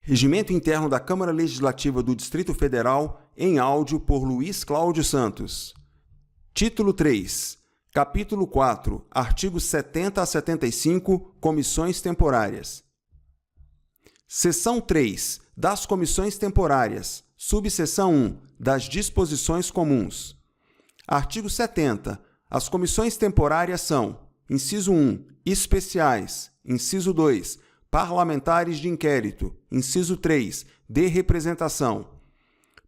Regimento Interno da Câmara Legislativa do Distrito Federal, em áudio por Luiz Cláudio Santos. Título 3. Capítulo 4. Artigos 70 a 75. Comissões temporárias. Seção 3. Das comissões temporárias. Subseção 1. Das disposições comuns. Artigo 70. As comissões temporárias são: inciso 1. Especiais. Inciso 2. Parlamentares de inquérito. Inciso 3. De representação.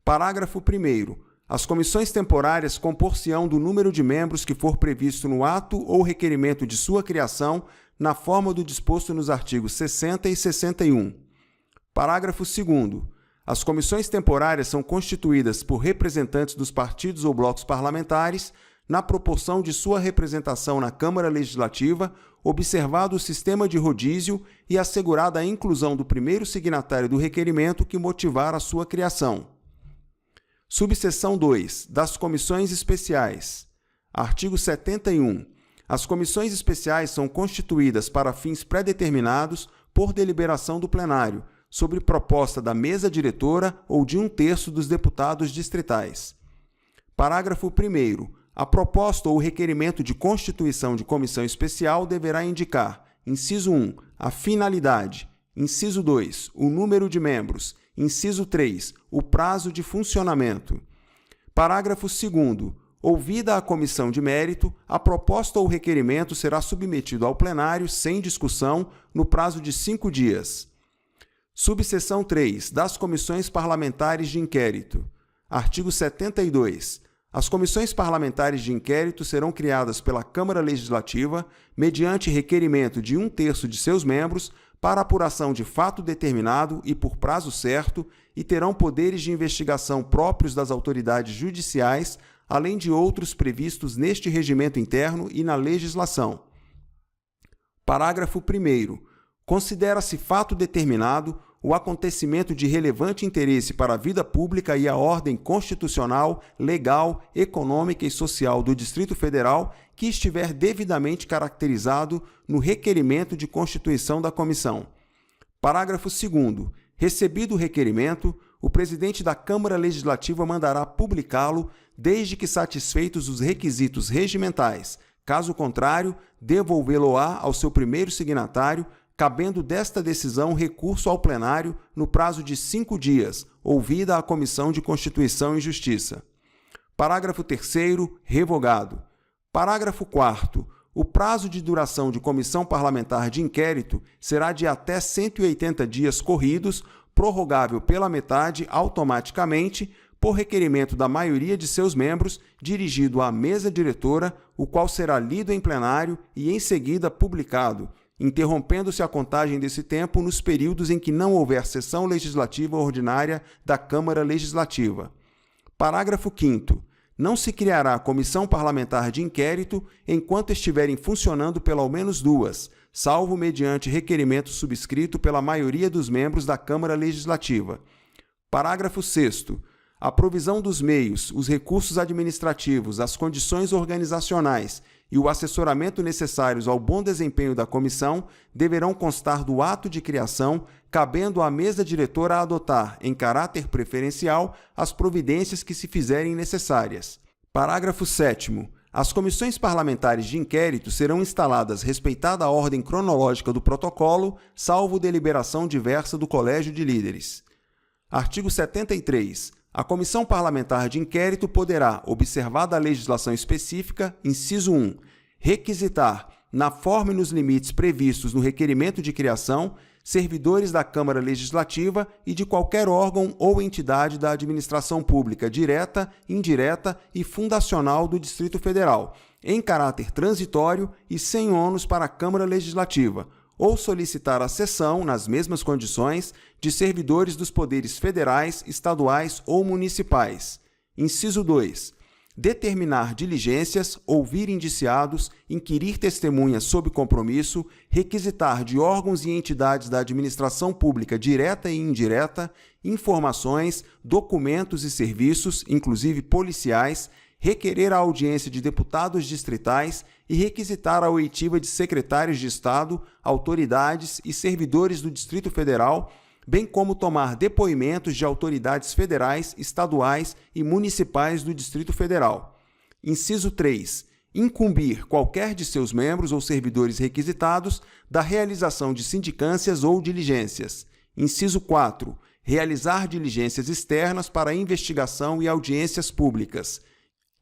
Parágrafo 1º. As comissões temporárias compor-se-ão do número de membros que for previsto no ato ou requerimento de sua criação, na forma do disposto nos artigos 60 e 61. Parágrafo 2º. As comissões temporárias são constituídas por representantes dos partidos ou blocos parlamentares, na proporção de sua representação na Câmara Legislativa, observado o sistema de rodízio e assegurada a inclusão do primeiro signatário do requerimento que motivar a sua criação. Subseção 2. Das comissões especiais. Artigo 71. As comissões especiais são constituídas para fins pré-determinados por deliberação do plenário, sobre proposta da mesa diretora ou de 1/3 dos deputados distritais. Parágrafo 1º. A proposta ou requerimento de constituição de comissão especial deverá indicar: inciso 1, a finalidade; inciso 2, o número de membros; inciso 3, o prazo de funcionamento. Parágrafo 2º. Ouvida a comissão de mérito, a proposta ou requerimento será submetido ao plenário sem discussão no prazo de 5 dias. Subseção 3. Das comissões parlamentares de inquérito. Artigo 72. As comissões parlamentares de inquérito serão criadas pela Câmara Legislativa mediante requerimento de 1/3 de seus membros para apuração de fato determinado e por prazo certo e terão poderes de investigação próprios das autoridades judiciais, além de outros previstos neste regimento interno e na legislação. Parágrafo 1º. Considera-se fato determinado o acontecimento de relevante interesse para a vida pública e a ordem constitucional, legal, econômica e social do Distrito Federal que estiver devidamente caracterizado no requerimento de constituição da comissão. Parágrafo 2º. Recebido o requerimento, o presidente da Câmara Legislativa mandará publicá-lo, desde que satisfeitos os requisitos regimentais. Caso contrário, devolvê-lo-á ao seu primeiro signatário, cabendo desta decisão recurso ao plenário no prazo de 5 dias, ouvida a Comissão de Constituição e Justiça. Parágrafo 3º, revogado. Parágrafo 4º. O prazo de duração de comissão parlamentar de inquérito será de até 180 dias corridos, prorrogável pela metade automaticamente, por requerimento da maioria de seus membros, dirigido à mesa diretora, o qual será lido em plenário e em seguida publicado, interrompendo-se a contagem desse tempo nos períodos em que não houver sessão legislativa ordinária da Câmara Legislativa. Parágrafo 5º. Não se criará comissão parlamentar de inquérito enquanto estiverem funcionando pelo menos 2, salvo mediante requerimento subscrito pela maioria dos membros da Câmara Legislativa. Parágrafo 6º. A provisão dos meios, os recursos administrativos, as condições organizacionais e o assessoramento necessários ao bom desempenho da comissão deverão constar do ato de criação, cabendo à mesa diretora adotar, em caráter preferencial, as providências que se fizerem necessárias. Parágrafo 7º. As comissões parlamentares de inquérito serão instaladas respeitada a ordem cronológica do protocolo, salvo deliberação diversa do Colégio de Líderes. Artigo 73. A comissão parlamentar de inquérito poderá, observada a legislação específica, inciso 1, requisitar, na forma e nos limites previstos no requerimento de criação, servidores da Câmara Legislativa e de qualquer órgão ou entidade da administração pública direta, indireta e fundacional do Distrito Federal, em caráter transitório e sem ônus para a Câmara Legislativa, ou solicitar a cessão, nas mesmas condições, de servidores dos poderes federais, estaduais ou municipais. Inciso 2. Determinar diligências, ouvir indiciados, inquirir testemunhas sob compromisso, requisitar de órgãos e entidades da administração pública direta e indireta, informações, documentos e serviços, inclusive policiais, requerer a audiência de deputados distritais e requisitar a oitiva de secretários de Estado, autoridades e servidores do Distrito Federal, bem como tomar depoimentos de autoridades federais, estaduais e municipais do Distrito Federal. Inciso 3. Incumbir qualquer de seus membros ou servidores requisitados da realização de sindicâncias ou diligências. Inciso 4. Realizar diligências externas para investigação e audiências públicas.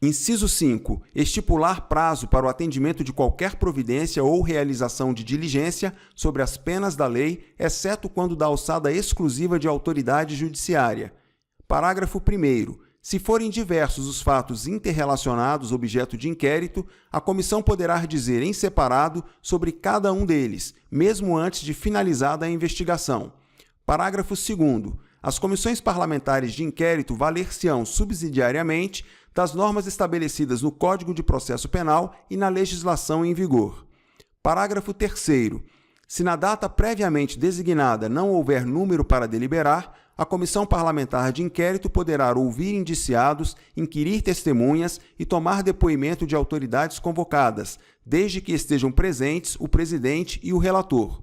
Inciso 5. Estipular prazo para o atendimento de qualquer providência ou realização de diligência sobre as penas da lei, exceto quando da alçada exclusiva de autoridade judiciária. Parágrafo 1º. Se forem diversos os fatos interrelacionados objeto de inquérito, a comissão poderá dizer em separado sobre cada um deles, mesmo antes de finalizada a investigação. Parágrafo 2º. As comissões parlamentares de inquérito valer-se-ão subsidiariamente das normas estabelecidas no Código de Processo Penal e na legislação em vigor. Parágrafo 3º. Se na data previamente designada não houver número para deliberar, a comissão parlamentar de inquérito poderá ouvir indiciados, inquirir testemunhas e tomar depoimento de autoridades convocadas, desde que estejam presentes o presidente e o relator.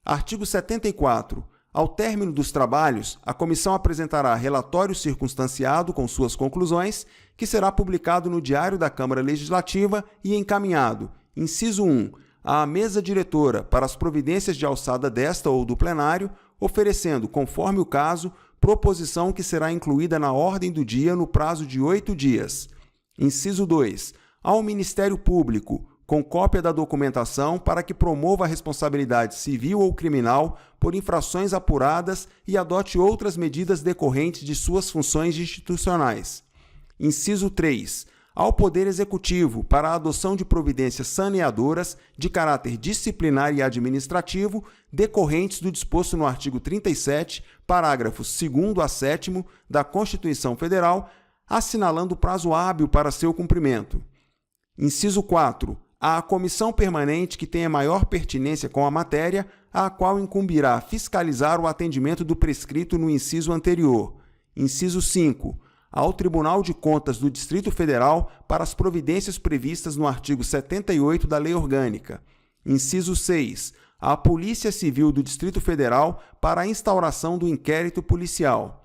Artigo 74. Ao término dos trabalhos, a comissão apresentará relatório circunstanciado com suas conclusões, que será publicado no Diário da Câmara Legislativa e encaminhado, inciso 1, à mesa diretora para as providências de alçada desta ou do plenário, oferecendo, conforme o caso, proposição que será incluída na ordem do dia no prazo de 8 dias. Inciso 2. Ao Ministério Público, com cópia da documentação para que promova a responsabilidade civil ou criminal por infrações apuradas e adote outras medidas decorrentes de suas funções institucionais. Inciso 3. Ao Poder Executivo, para a adoção de providências saneadoras de caráter disciplinar e administrativo decorrentes do disposto no artigo 37, parágrafos 2º a 7º da Constituição Federal, assinalando prazo hábil para seu cumprimento. Inciso 4. À comissão permanente que tenha maior pertinência com a matéria, a qual incumbirá fiscalizar o atendimento do prescrito no inciso anterior. Inciso 5. Ao Tribunal de Contas do Distrito Federal para as providências previstas no artigo 78 da Lei Orgânica. Inciso 6. À Polícia Civil do Distrito Federal para a instauração do inquérito policial.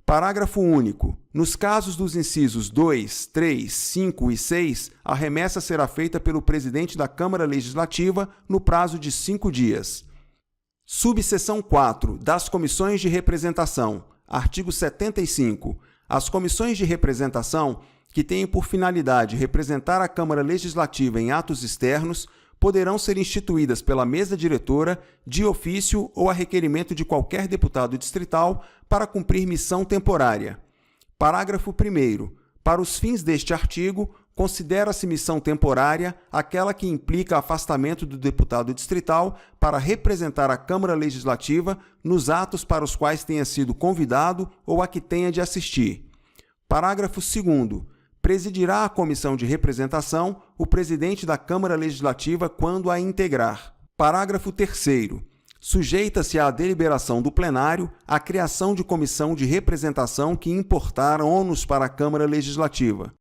Parágrafo único. Nos casos dos incisos 2, 3, 5 e 6, a remessa será feita pelo presidente da Câmara Legislativa no prazo de 5 dias. Subseção 4. Das comissões de representação. Artigo 75. As comissões de representação, que têm por finalidade representar a Câmara Legislativa em atos externos, poderão ser instituídas pela mesa diretora, de ofício ou a requerimento de qualquer deputado distrital para cumprir missão temporária. Parágrafo 1º. Para os fins deste artigo, considera-se missão temporária aquela que implica afastamento do deputado distrital para representar a Câmara Legislativa nos atos para os quais tenha sido convidado ou a que tenha de assistir. Parágrafo 2º. Presidirá a comissão de representação o presidente da Câmara Legislativa quando a integrar. Parágrafo 3º. Sujeita-se à deliberação do plenário a criação de comissão de representação que importar ônus para a Câmara Legislativa.